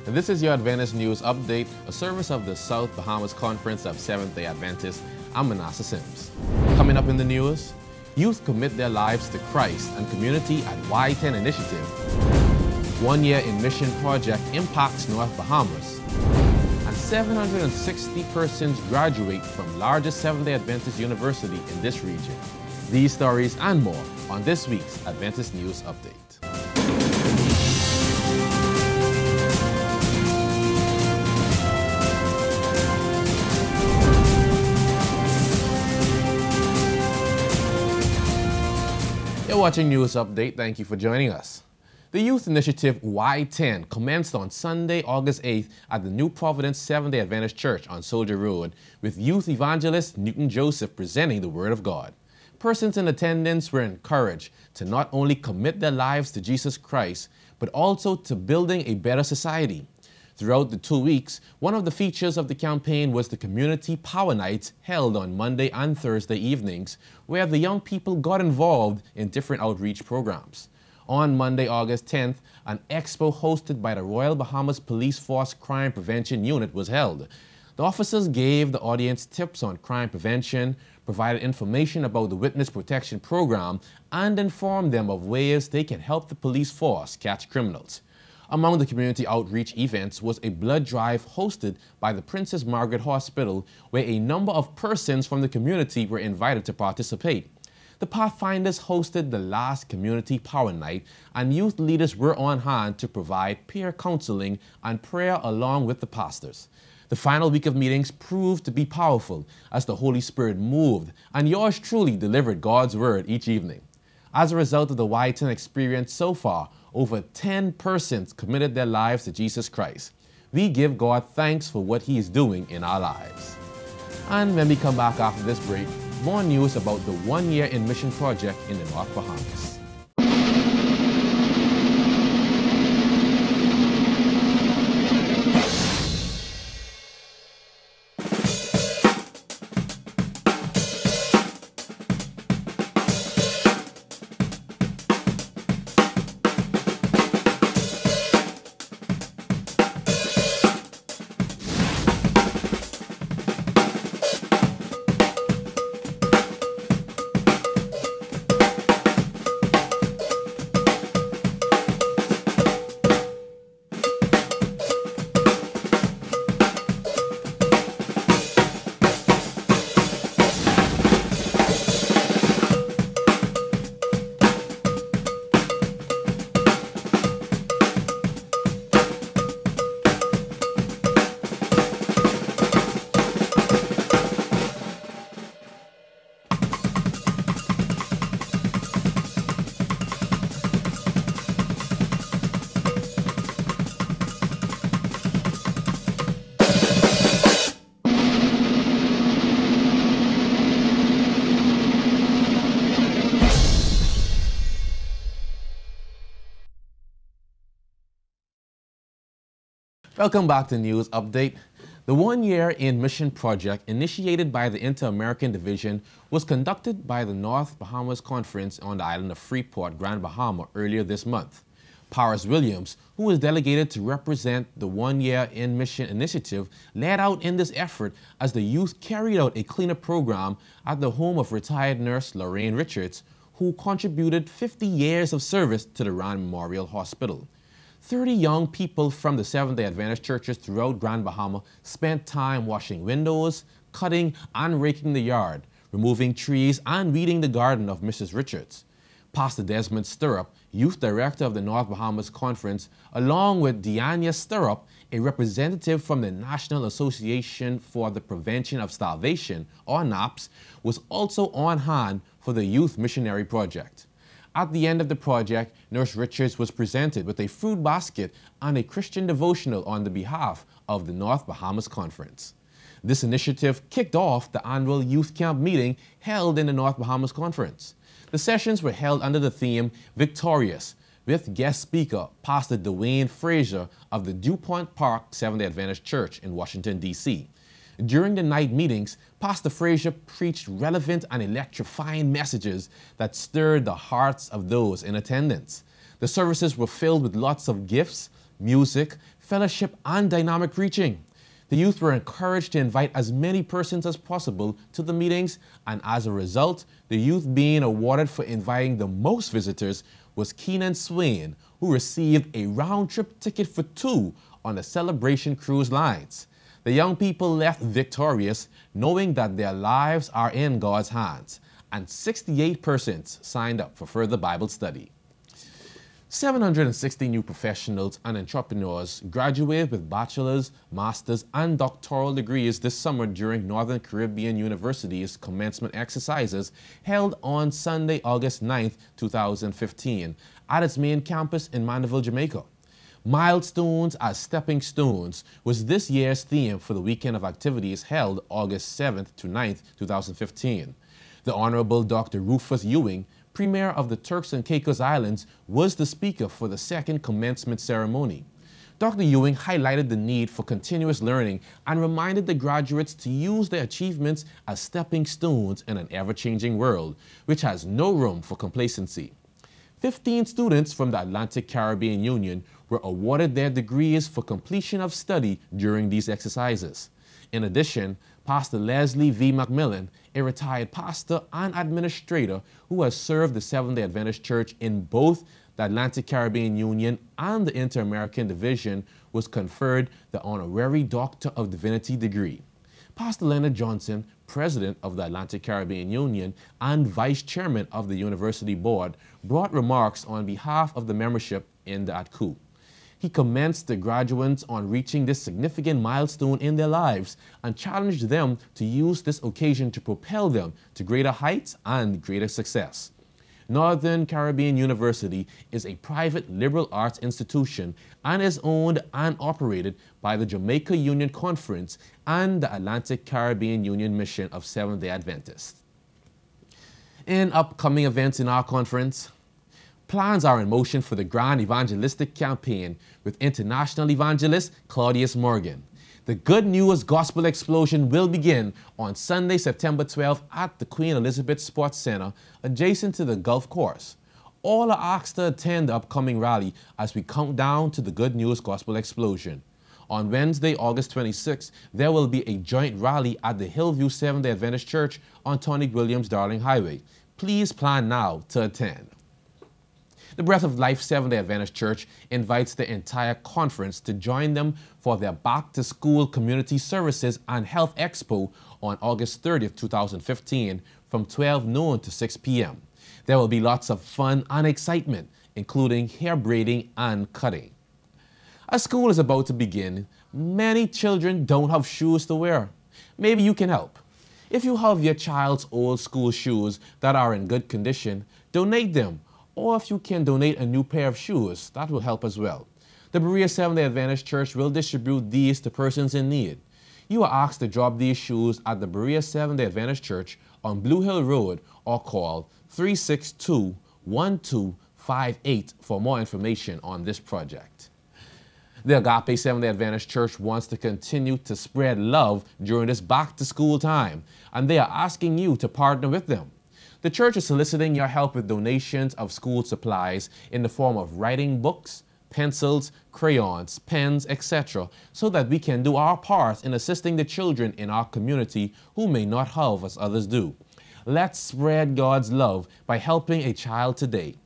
and this is your Adventist News Update, a service of the South Bahamas Conference of Seventh-day Adventists. I'm Manasseh Sims. Coming up in the news, youth commit their lives to Christ and community at Y10 initiative. 1 year in mission project impacts North Bahamas. And 760 persons graduate from largest Seventh-day Adventist university in this region. These stories and more on this week's Adventist News Update. You're watching News Update. Thank you for joining us. The Youth Initiative Y10 commenced on Sunday, August 8th at the New Providence Seventh-day Adventist Church on Soldier Road, with youth evangelist Newton Joseph presenting the Word of God. Persons in attendance were encouraged to not only commit their lives to Jesus Christ, but also to building a better society. Throughout the 2 weeks, one of the features of the campaign was the Community Power Nights held on Monday and Thursday evenings, where the young people got involved in different outreach programs. On Monday, August 10th, an expo hosted by the Royal Bahamas Police Force Crime Prevention Unit was held. The officers gave the audience tips on crime prevention, provided information about the Witness Protection Program, and informed them of ways they can help the police force catch criminals. Among the community outreach events was a blood drive hosted by the Princess Margaret Hospital, where a number of persons from the community were invited to participate. The Pathfinders hosted the last Community Power Night, and youth leaders were on hand to provide peer counseling and prayer along with the pastors. The final week of meetings proved to be powerful as the Holy Spirit moved, and yours truly delivered God's Word each evening. As a result of the Y10 experience so far, over 10 persons committed their lives to Jesus Christ. We give God thanks for what He is doing in our lives. And when we come back after this break, more news about the 1 year in mission project in the North Bahamas. Welcome back to News Update. The 1 year in mission project initiated by the Inter-American Division was conducted by the North Bahamas Conference on the island of Freeport, Grand Bahama, earlier this month. Paris Williams, who was delegated to represent the 1 year in mission initiative, led out in this effort as the youth carried out a cleanup program at the home of retired nurse Lorraine Richards, who contributed 50 years of service to the Rand Memorial Hospital. 30 young people from the Seventh-day Adventist churches throughout Grand Bahama spent time washing windows, cutting and raking the yard, removing trees and weeding the garden of Mrs. Richards. Pastor Desmond Stirrup, youth director of the North Bahamas Conference, along with Deania Stirrup, a representative from the National Association for the Prevention of Starvation, or NAPS, was also on hand for the Youth Missionary Project. At the end of the project, Nurse Richards was presented with a fruit basket and a Christian devotional on the behalf of the North Bahamas Conference. This initiative kicked off the annual youth camp meeting held in the North Bahamas Conference. The sessions were held under the theme Victorious, with guest speaker Pastor Dwayne Frazier of the DuPont Park Seventh-day Adventist Church in Washington, D.C. During the night meetings, Pastor Frazier preached relevant and electrifying messages that stirred the hearts of those in attendance. The services were filled with lots of gifts, music, fellowship, and dynamic preaching. The youth were encouraged to invite as many persons as possible to the meetings, and as a result, the youth being awarded for inviting the most visitors was Keenan Swain, who received a round-trip ticket for 2 on the Celebration Cruise Lines. The young people left victorious, knowing that their lives are in God's hands, and 68 persons signed up for further Bible study. 760 new professionals and entrepreneurs graduated with bachelor's, master's, and doctoral degrees this summer during Northern Caribbean University's commencement exercises held on Sunday, August 9, 2015, at its main campus in Mandeville, Jamaica. Milestones as Stepping Stones was this year's theme for the weekend of activities held August 7th to 9th, 2015. The Honorable Dr. Rufus Ewing, Premier of the Turks and Caicos Islands, was the speaker for the second commencement ceremony. Dr. Ewing highlighted the need for continuous learning and reminded the graduates to use their achievements as stepping stones in an ever-changing world, which has no room for complacency. 15 students from the Atlantic Caribbean Union were awarded their degrees for completion of study during these exercises. In addition, Pastor Leslie V. McMillan, a retired pastor and administrator who has served the Seventh-day Adventist Church in both the Atlantic Caribbean Union and the Inter-American Division, was conferred the Honorary Doctor of Divinity degree. Pastor Leonard Johnson, President of the Atlantic Caribbean Union and Vice Chairman of the University Board, brought remarks on behalf of the membership in the ATCU. He commended the graduates on reaching this significant milestone in their lives and challenged them to use this occasion to propel them to greater heights and greater success. Northern Caribbean University is a private liberal arts institution and is owned and operated by the Jamaica Union Conference and the Atlantic Caribbean Union Mission of Seventh-day Adventists. In upcoming events in our conference, plans are in motion for the Grand Evangelistic Campaign with international evangelist Claudius Morgan. The Good News Gospel Explosion will begin on Sunday, September 12th at the Queen Elizabeth Sports Center adjacent to the Gulf Course. All are asked to attend the upcoming rally as we count down to the Good News Gospel Explosion. On Wednesday, August 26th, there will be a joint rally at the Hillview Seventh-day Adventist Church on Tonic Williams Darling Highway. Please plan now to attend. The Breath of Life Seventh-day Adventist Church invites the entire conference to join them for their back-to-school community services and health expo on August 30th, 2015 from 12 noon to 6 p.m. There will be lots of fun and excitement, including hair braiding and cutting. As school is about to begin, many children don't have shoes to wear. Maybe you can help. If you have your child's old school shoes that are in good condition, donate them. Or if you can donate a new pair of shoes, that will help as well. The Berea Seventh-day Adventist Church will distribute these to persons in need. You are asked to drop these shoes at the Berea Seventh-day Adventist Church on Blue Hill Road or call 362-1258 for more information on this project. The Agape Seventh-day Adventist Church wants to continue to spread love during this back-to-school time, and they are asking you to partner with them. The church is soliciting your help with donations of school supplies in the form of writing books, pencils, crayons, pens, etc., so that we can do our part in assisting the children in our community who may not have as others do. Let's spread God's love by helping a child today.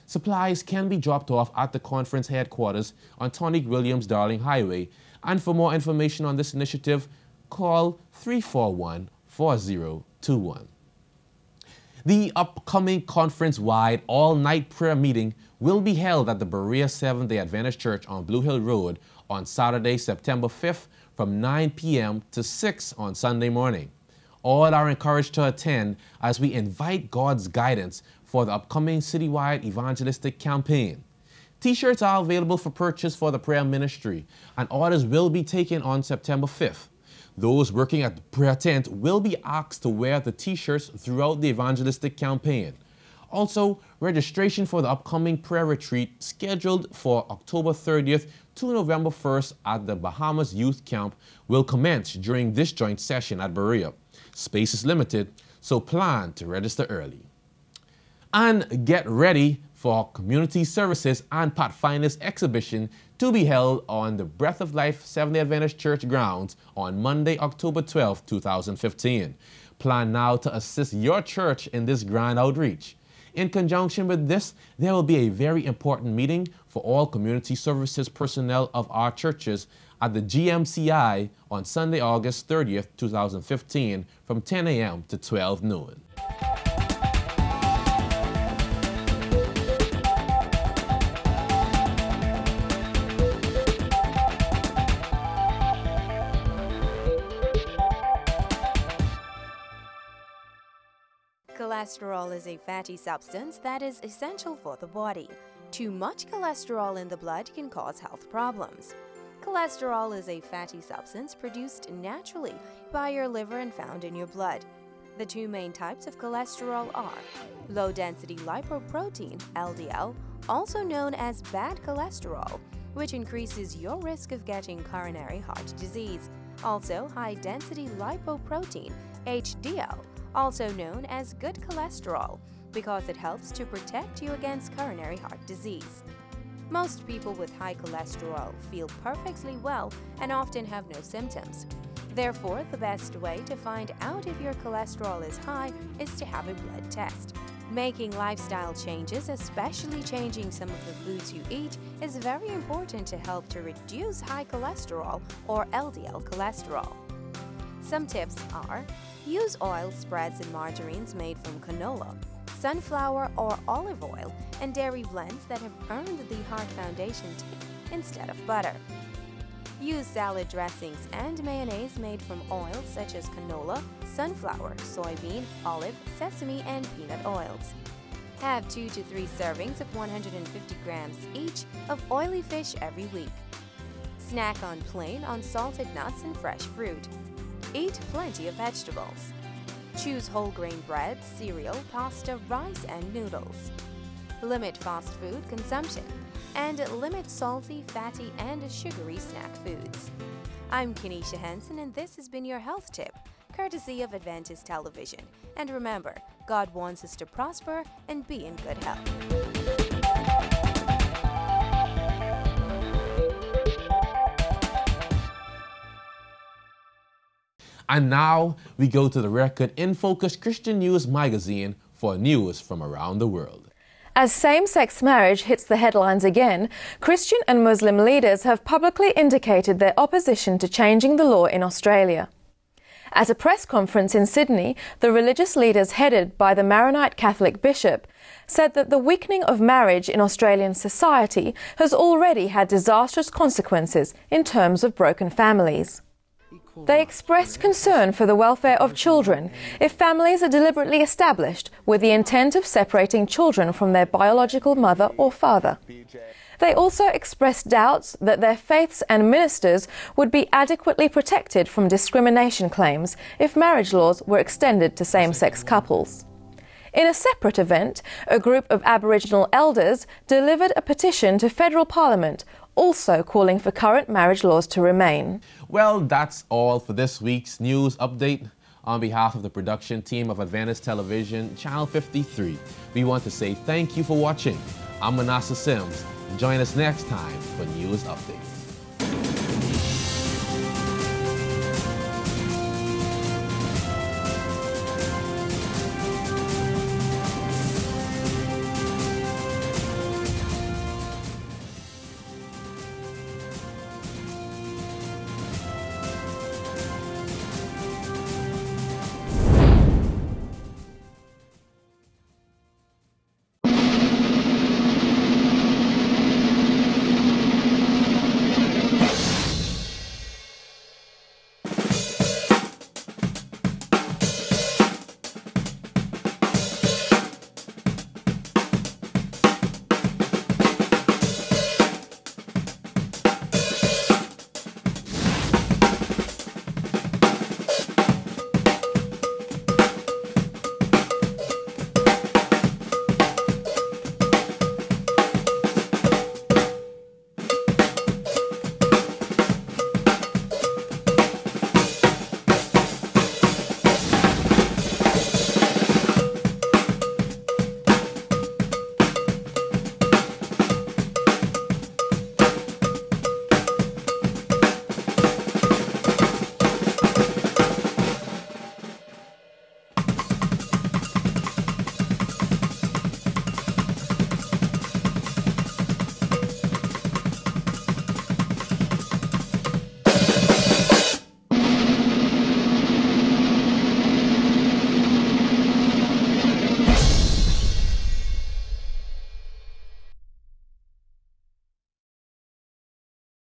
Supplies can be dropped off at the conference headquarters on Tonic Williams Darling Highway, and for more information on this initiative, call 341-4021. The upcoming conference-wide all-night prayer meeting will be held at the Berea Seventh-day Adventist Church on Blue Hill Road on Saturday, September 5th from 9 p.m. to 6 on Sunday morning. All are encouraged to attend as we invite God's guidance for the upcoming citywide evangelistic campaign. T-shirts are available for purchase for the prayer ministry, and orders will be taken on September 5th. Those working at the prayer tent will be asked to wear the T-shirts throughout the evangelistic campaign. Also, registration for the upcoming prayer retreat scheduled for October 30th to November 1st at the Bahamas Youth Camp will commence during this joint session at Berea. Space is limited, so plan to register early. And get ready for for community services and Pathfinders exhibition to be held on the Breath of Life Seventh-day Adventist Church grounds on Monday, October 12, 2015. Plan now to assist your church in this grand outreach. In conjunction with this, there will be a very important meeting for all community services personnel of our churches at the GMCI on Sunday, August 30th, 2015 from 10 a.m. to 12 noon. Cholesterol is a fatty substance that is essential for the body. Too much cholesterol in the blood can cause health problems. Cholesterol is a fatty substance produced naturally by your liver and found in your blood. The two main types of cholesterol are low-density lipoprotein, LDL, also known as bad cholesterol, which increases your risk of getting coronary heart disease. Also, high-density lipoprotein, HDL, also known as good cholesterol, because it helps to protect you against coronary heart disease. Most people with high cholesterol feel perfectly well and often have no symptoms. Therefore, the best way to find out if your cholesterol is high is to have a blood test. Making lifestyle changes, especially changing some of the foods you eat, is very important to help to reduce high cholesterol or LDL cholesterol. Some tips are: use oil spreads and margarines made from canola, sunflower or olive oil, and dairy blends that have earned the Heart Foundation tick instead of butter. Use salad dressings and mayonnaise made from oils such as canola, sunflower, soybean, olive, sesame, and peanut oils. Have 2 to 3 servings of 150 grams each of oily fish every week. Snack on plain unsalted nuts and fresh fruit. Eat plenty of vegetables. Choose whole grain bread, cereal, pasta, rice, and noodles. Limit fast food consumption and limit salty, fatty, and sugary snack foods. I'm Kenesha Henson, and this has been your health tip, courtesy of Adventist Television. And remember, God wants us to prosper and be in good health. And now we go to the Record in Focus Christian News magazine for news from around the world. As same-sex marriage hits the headlines again, Christian and Muslim leaders have publicly indicated their opposition to changing the law in Australia. At a press conference in Sydney, the religious leaders headed by the Maronite Catholic bishop said that the weakening of marriage in Australian society has already had disastrous consequences in terms of broken families. They expressed concern for the welfare of children if families are deliberately established with the intent of separating children from their biological mother or father. They also expressed doubts that their faiths and ministers would be adequately protected from discrimination claims if marriage laws were extended to same-sex couples. In a separate event, a group of Aboriginal elders delivered a petition to federal parliament, also calling for current marriage laws to remain. Well, that's all for this week's news update. On behalf of the production team of Adventist Television, Channel 53, we want to say thank you for watching. I'm Manasseh Sims. Join us next time for News Update.